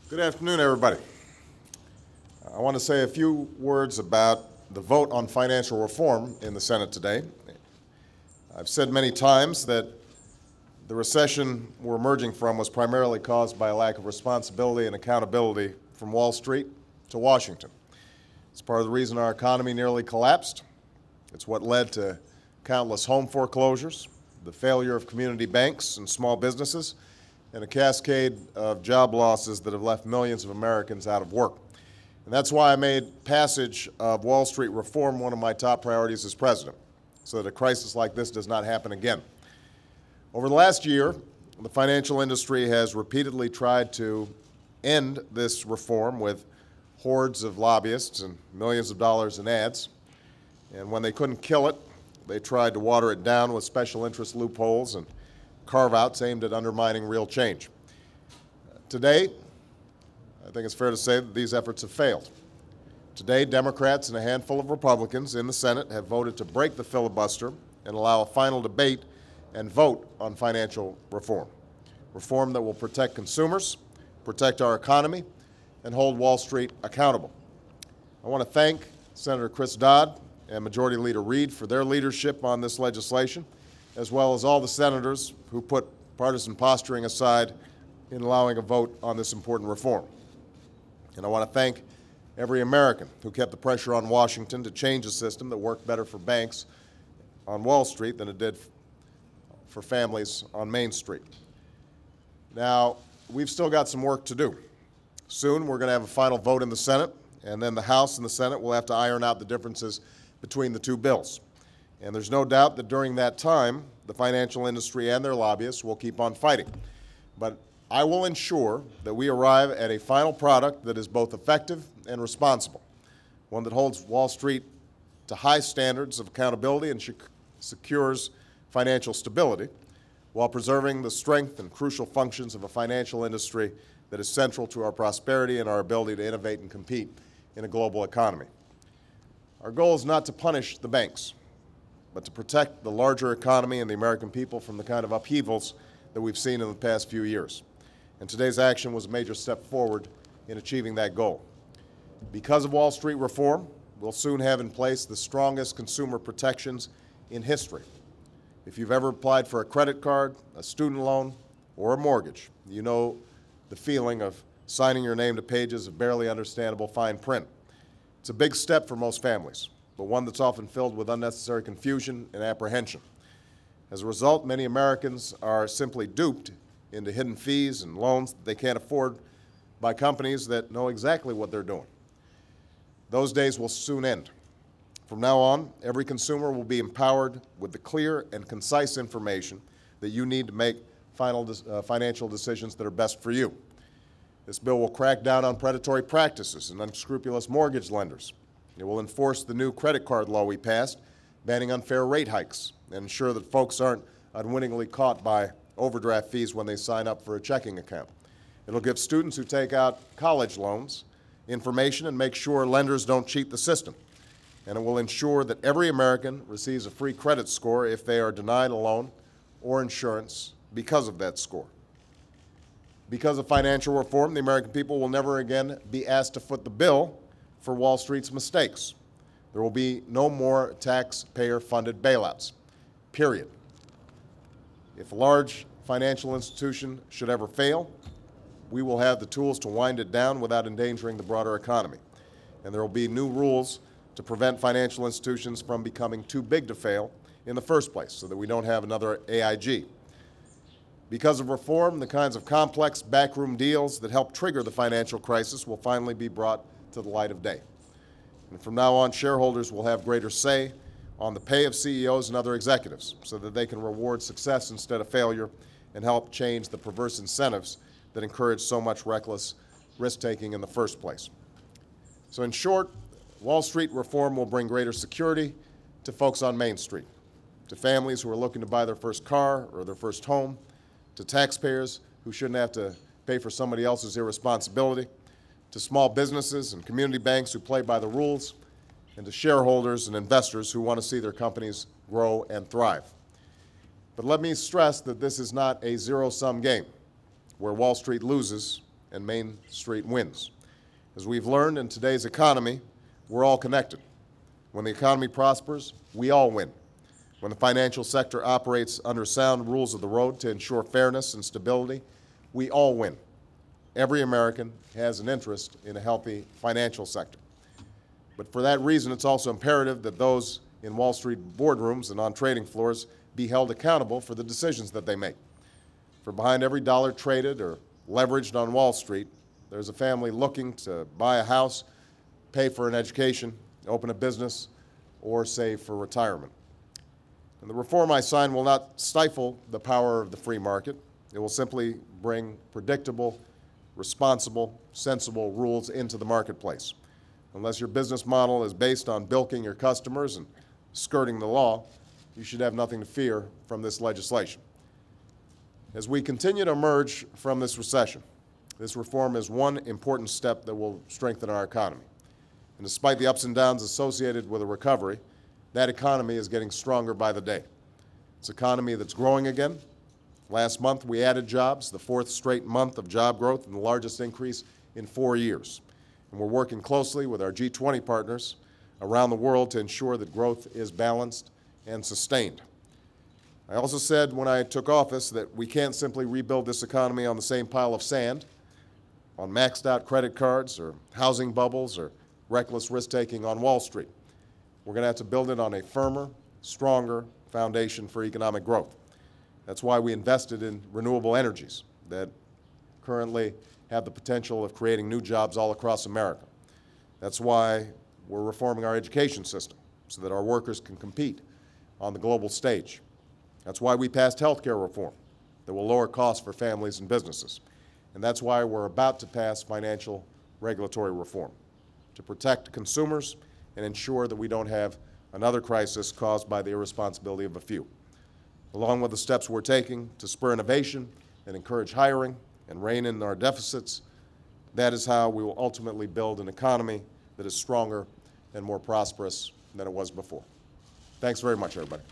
Good afternoon, everybody. I want to say a few words about the vote on financial reform in the Senate today. I've said many times that the recession we're emerging from was primarily caused by a lack of responsibility and accountability from Wall Street to Washington. It's part of the reason our economy nearly collapsed. It's what led to countless home foreclosures, the failure of community banks and small businesses, and a cascade of job losses that have left millions of Americans out of work. And that's why I made passage of Wall Street reform one of my top priorities as president, so that a crisis like this does not happen again. Over the last year, the financial industry has repeatedly tried to end this reform with hordes of lobbyists and millions of dollars in ads. And when they couldn't kill it, they tried to water it down with special interest loopholes and carve-outs aimed at undermining real change. Today, I think it's fair to say that these efforts have failed. Today, Democrats and a handful of Republicans in the Senate have voted to break the filibuster and allow a final debate and vote on financial reform. Reform that will protect consumers, protect our economy, and hold Wall Street accountable. I want to thank Senator Chris Dodd and Majority Leader Reid for their leadership on this legislation, as well as all the senators who put partisan posturing aside in allowing a vote on this important reform. And I want to thank every American who kept the pressure on Washington to change a system that worked better for banks on Wall Street than it did for families on Main Street. Now, we've still got some work to do. Soon we're going to have a final vote in the Senate, and then the House and the Senate will have to iron out the differences between the two bills. And there's no doubt that during that time, the financial industry and their lobbyists will keep on fighting. But I will ensure that we arrive at a final product that is both effective and responsible, one that holds Wall Street to high standards of accountability and secures financial stability, while preserving the strength and crucial functions of a financial industry that is central to our prosperity and our ability to innovate and compete in a global economy. Our goal is not to punish the banks, but to protect the larger economy and the American people from the kind of upheavals that we've seen in the past few years. And today's action was a major step forward in achieving that goal. Because of Wall Street reform, we'll soon have in place the strongest consumer protections in history. If you've ever applied for a credit card, a student loan, or a mortgage, you know the feeling of signing your name to pages of barely understandable fine print. It's a big step for most families, but one that's often filled with unnecessary confusion and apprehension. As a result, many Americans are simply duped into hidden fees and loans that they can't afford by companies that know exactly what they're doing. Those days will soon end. From now on, every consumer will be empowered with the clear and concise information that you need to make financial decisions that are best for you. This bill will crack down on predatory practices and unscrupulous mortgage lenders. It will enforce the new credit card law we passed, banning unfair rate hikes, and ensure that folks aren't unwittingly caught by overdraft fees when they sign up for a checking account. It'll give students who take out college loans information and make sure lenders don't cheat the system. And it will ensure that every American receives a free credit score if they are denied a loan or insurance because of that score. Because of financial reform, the American people will never again be asked to foot the bill for Wall Street's mistakes. There will be no more taxpayer-funded bailouts, period. If a large financial institution should ever fail, we will have the tools to wind it down without endangering the broader economy. And there will be new rules to prevent financial institutions from becoming too big to fail in the first place, so that we don't have another AIG. Because of reform, the kinds of complex backroom deals that helped trigger the financial crisis will finally be brought to the light of day. And from now on, shareholders will have greater say on the pay of CEOs and other executives, so that they can reward success instead of failure and help change the perverse incentives that encourage so much reckless risk-taking in the first place. So in short, Wall Street reform will bring greater security to folks on Main Street, to families who are looking to buy their first car or their first home, to taxpayers who shouldn't have to pay for somebody else's irresponsibility, to small businesses and community banks who play by the rules, and to shareholders and investors who want to see their companies grow and thrive. But let me stress that this is not a zero-sum game where Wall Street loses and Main Street wins. As we've learned in today's economy, we're all connected. When the economy prospers, we all win. When the financial sector operates under sound rules of the road to ensure fairness and stability, we all win. Every American has an interest in a healthy financial sector. But for that reason, it's also imperative that those in Wall Street boardrooms and on trading floors be held accountable for the decisions that they make. For behind every dollar traded or leveraged on Wall Street, there's a family looking to buy a house, pay for an education, open a business, or save for retirement. And the reform I sign will not stifle the power of the free market. It will simply bring predictable, responsible, sensible rules into the marketplace. Unless your business model is based on bilking your customers and skirting the law, you should have nothing to fear from this legislation. As we continue to emerge from this recession, this reform is one important step that will strengthen our economy. And despite the ups and downs associated with a recovery, that economy is getting stronger by the day. It's an economy that's growing again. Last month, we added jobs, the fourth straight month of job growth and the largest increase in 4 years. And we're working closely with our G20 partners around the world to ensure that growth is balanced and sustained. I also said when I took office that we can't simply rebuild this economy on the same pile of sand, on maxed out credit cards or housing bubbles or reckless risk-taking on Wall Street. We're going to have to build it on a firmer, stronger foundation for economic growth. That's why we invested in renewable energies that currently have the potential of creating new jobs all across America. That's why we're reforming our education system so that our workers can compete on the global stage. That's why we passed health care reform that will lower costs for families and businesses. And that's why we're about to pass financial regulatory reform to protect consumers and ensure that we don't have another crisis caused by the irresponsibility of a few. Along with the steps we're taking to spur innovation and encourage hiring and rein in our deficits, that is how we will ultimately build an economy that is stronger and more prosperous than it was before. Thanks very much, everybody.